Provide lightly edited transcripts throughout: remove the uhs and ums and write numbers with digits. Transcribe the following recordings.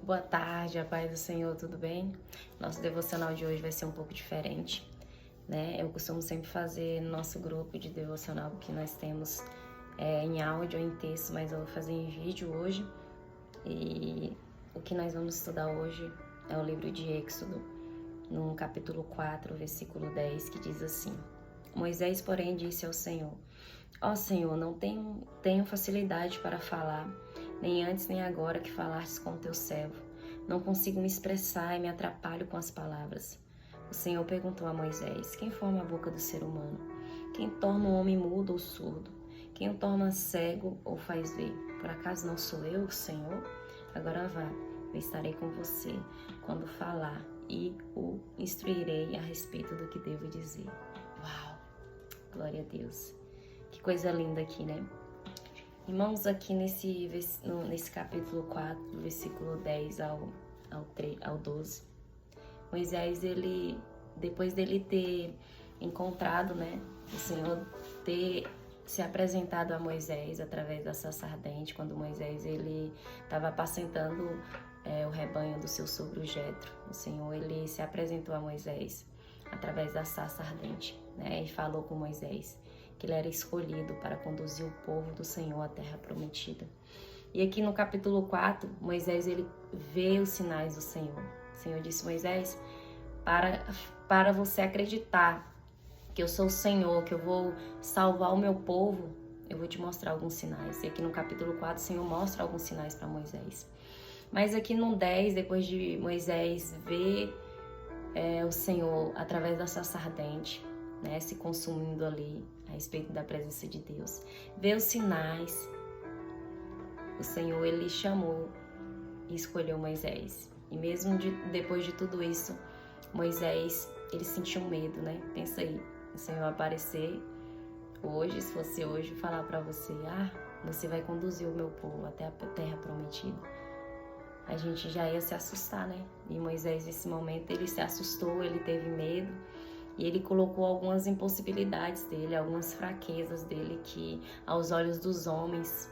Boa tarde, a paz do Senhor, tudo bem? Nosso devocional de hoje vai ser um pouco diferente, né? Eu costumo sempre fazer no nosso grupo de devocional que nós temos em áudio ou em texto, mas eu vou fazer em vídeo hoje. E o que nós vamos estudar hoje é o livro de Êxodo, no capítulo 4, versículo 10, que diz assim: Moisés, porém, disse ao Senhor: Ó Senhor, não tenho facilidade para falar, nem antes nem agora que falastes com teu servo. Não consigo me expressar e me atrapalho com as palavras. O Senhor perguntou a Moisés: Quem forma a boca do ser humano? Quem torna o homem mudo ou surdo? Quem o torna cego ou faz ver? Por acaso não sou eu, o Senhor? Agora vá, eu estarei com você quando falar e o instruirei a respeito do que devo dizer. Uau! Glória a Deus! Que coisa linda aqui, né? Irmãos, aqui nesse capítulo 4, do versículo 10 ao 12, Moisés, depois dele ter encontrado, né, o Senhor ter se apresentado a Moisés através da sarça ardente, quando Moisés ele estava apacentando o rebanho do seu sogro Jetro. O Senhor ele se apresentou a Moisés através da sarça ardente, né, e falou com Moisés que ele era escolhido para conduzir o povo do Senhor à terra prometida. E aqui no capítulo 4, Moisés ele vê os sinais do Senhor. O Senhor disse: Moisés, para você acreditar que eu sou o Senhor, que eu vou salvar o meu povo, eu vou te mostrar alguns sinais. E aqui no capítulo 4, o Senhor mostra alguns sinais para Moisés. Mas aqui no 10, depois de Moisés ver o Senhor através da sarça ardente, né, se consumindo ali a respeito da presença de Deus, ver os sinais, o Senhor ele chamou e escolheu Moisés. E mesmo depois de tudo isso, Moisés ele sentiu medo, né? Pensa aí, o Senhor aparecer hoje, se fosse hoje, falar para você: você vai conduzir o meu povo até a terra prometida. A gente já ia se assustar, né? E Moisés nesse momento ele se assustou, ele teve medo. E ele colocou algumas impossibilidades dele, algumas fraquezas dele que aos olhos dos homens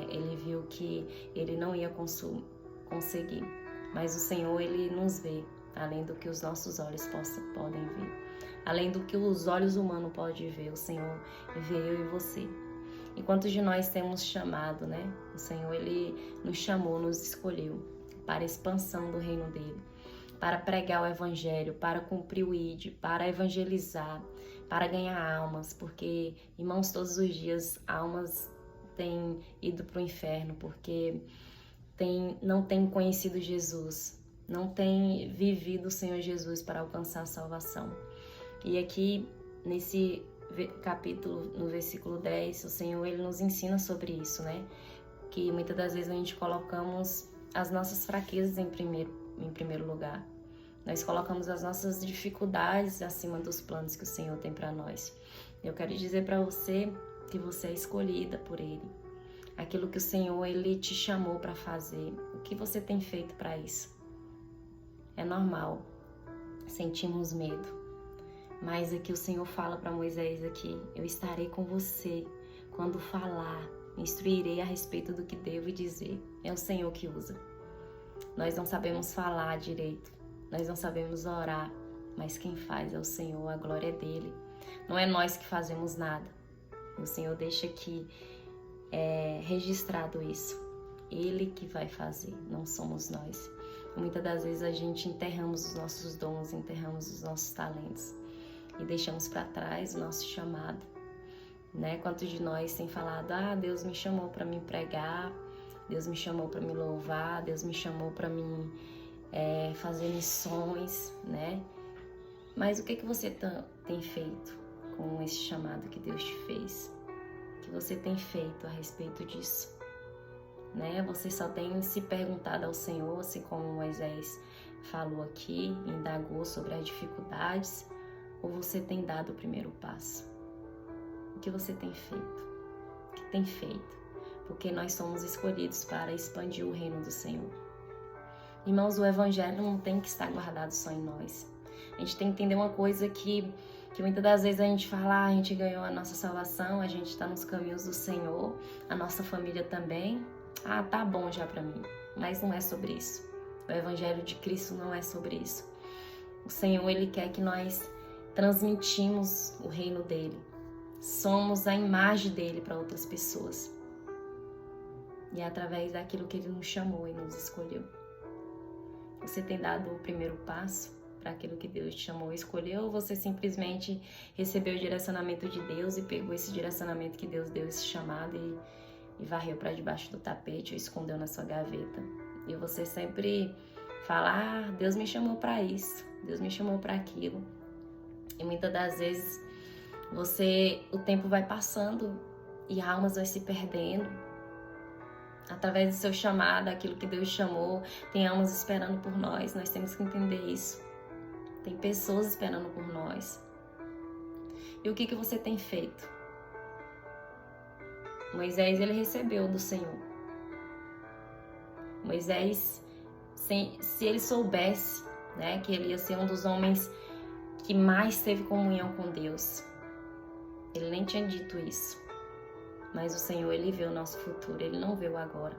ele viu que ele não ia conseguir. Mas o Senhor ele nos vê, além do que os nossos olhos podem ver. Além do que os olhos humanos podem ver, o Senhor vê eu e você. E quantos de nós temos chamado, né? O Senhor ele nos chamou, nos escolheu para a expansão do reino dele, para pregar o evangelho, para cumprir o ID, para evangelizar, para ganhar almas, porque, irmãos, todos os dias almas têm ido para o inferno, porque não têm conhecido Jesus, não têm vivido o Senhor Jesus para alcançar a salvação. E aqui, nesse capítulo, no versículo 10, o Senhor ele nos ensina sobre isso, né? Que muitas das vezes a gente colocamos as nossas fraquezas em primeiro lugar. Nós colocamos as nossas dificuldades acima dos planos que o Senhor tem para nós. Eu quero dizer para você que você é escolhida por Ele. Aquilo que o Senhor ele te chamou para fazer, o que você tem feito para isso? É normal, sentimos medo. Mas aqui o Senhor fala para Moisés aqui: eu estarei com você quando falar, instruirei a respeito do que devo dizer. É o Senhor que usa. Nós não sabemos falar direito, nós não sabemos orar, mas quem faz é o Senhor, a glória é dele. Não é nós que fazemos nada. O Senhor deixa aqui registrado isso. Ele que vai fazer, não somos nós. E muitas das vezes a gente enterramos os nossos dons, enterramos os nossos talentos e deixamos para trás o nosso chamado, né? Quantos de nós tem falado: Deus me chamou para me pregar, Deus me chamou para me louvar, Deus me chamou para me fazer missões, né? Mas o que você tem feito com esse chamado que Deus te fez? O que você tem feito a respeito disso? Né? Você só tem se perguntado ao Senhor, assim como Moisés falou aqui, indagou sobre as dificuldades, ou você tem dado o primeiro passo? O que você tem feito? O que tem feito? Porque nós somos escolhidos para expandir o reino do Senhor. Irmãos, o evangelho não tem que estar guardado só em nós. A gente tem que entender uma coisa que muitas das vezes a gente fala: a gente ganhou a nossa salvação, a gente está nos caminhos do Senhor, a nossa família também. Tá bom já para mim. mas não é sobre isso. O Evangelho de Cristo não é sobre isso. O Senhor, Ele quer que nós transmitimos o reino dEle. Somos a imagem dEle para outras pessoas. E é através daquilo que Ele nos chamou e nos escolheu. Você tem dado o primeiro passo para aquilo que Deus te chamou e escolheu, ou você simplesmente recebeu o direcionamento de Deus e pegou esse direcionamento que Deus deu, esse chamado, e varreu para debaixo do tapete ou escondeu na sua gaveta? E você sempre fala, Deus me chamou para isso, Deus me chamou para aquilo. E muitas das vezes o tempo vai passando e almas vão se perdendo. Através do seu chamado, aquilo que Deus chamou, tem almas esperando por nós. Nós temos que entender isso. Tem pessoas esperando por nós. E o que você tem feito? Moisés, ele recebeu do Senhor. Moisés, se ele soubesse, né, que ele ia ser um dos homens que mais teve comunhão com Deus, ele nem tinha dito isso. Mas o Senhor, Ele vê o nosso futuro, Ele não vê o agora.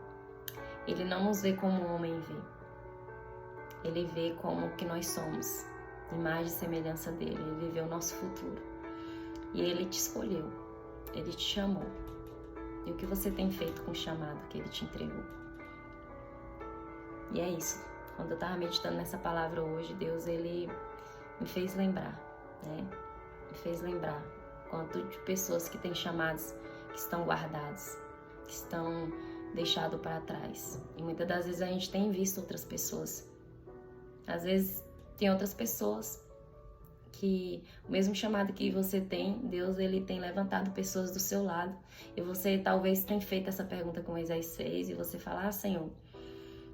Ele não nos vê como o homem vê. Ele vê como que nós somos, imagem e semelhança dEle. Ele vê o nosso futuro. E Ele te escolheu, Ele te chamou. E o que você tem feito com o chamado que Ele te entregou? E é isso. Quando eu estava meditando nessa palavra hoje, Deus, Ele me fez lembrar, né? Me fez lembrar quanto de pessoas que têm chamados que estão guardados, que estão deixados para trás. E muitas das vezes a gente tem visto outras pessoas. Às vezes tem outras pessoas que o mesmo chamado que você tem, Deus, Ele tem levantado pessoas do seu lado. E você talvez tenha feito essa pergunta com Moisés fez, e você fala, Senhor,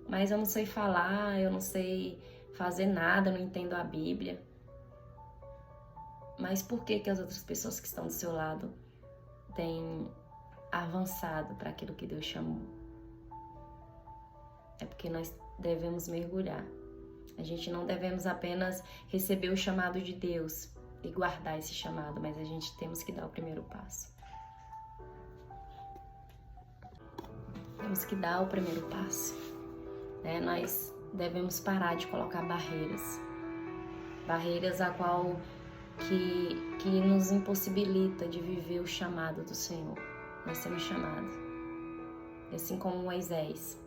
mas eu não sei falar, eu não sei fazer nada, eu não entendo a Bíblia. Mas por que as outras pessoas que estão do seu lado têm avançado para aquilo que Deus chamou? É porque nós devemos mergulhar. A gente não devemos apenas receber o chamado de Deus e guardar esse chamado, mas a gente temos que dar o primeiro passo. Temos que dar o primeiro passo, né? Nós devemos parar de colocar barreiras a qual que nos impossibilita de viver o chamado do Senhor. Nós temos chamado. E assim como Moisés,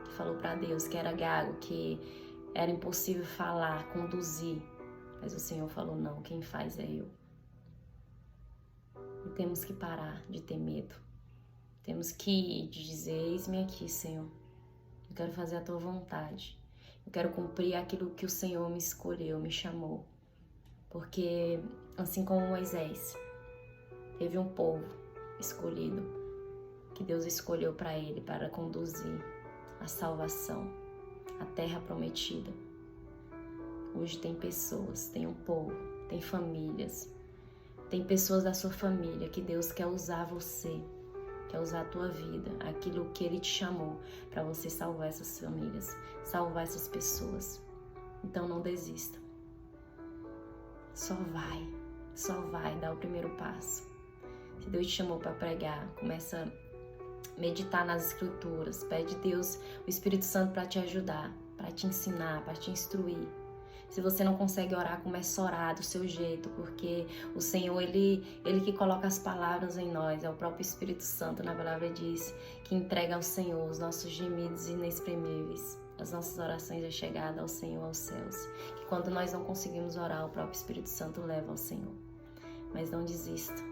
que falou para Deus que era gago, que era impossível falar, conduzir, mas o Senhor falou, não, quem faz é eu. E temos que parar de ter medo. Temos que dizer, eis-me aqui, Senhor. Eu quero fazer a tua vontade. Eu quero cumprir aquilo que o Senhor me escolheu, me chamou. Porque, assim como Moisés, teve um povo escolhido, que Deus escolheu para ele, para conduzir a salvação, a terra prometida. Hoje tem pessoas, tem um povo, tem famílias, tem pessoas da sua família que Deus quer usar você, quer usar a tua vida, aquilo que Ele te chamou para você salvar essas famílias, salvar essas pessoas. Então não desista. Só vai dar o primeiro passo. Se Deus te chamou para pregar, começa a meditar nas Escrituras, pede Deus, o Espírito Santo para te ajudar, para te ensinar, para te instruir. Se você não consegue orar, comece a orar do seu jeito, porque o Senhor, Ele que coloca as palavras em nós, é o próprio Espírito Santo, na palavra diz, que entrega ao Senhor os nossos gemidos inexprimíveis. As nossas orações é chegada ao Senhor, aos céus. Que quando nós não conseguimos orar, o próprio Espírito Santo leva ao Senhor. Mas não desista.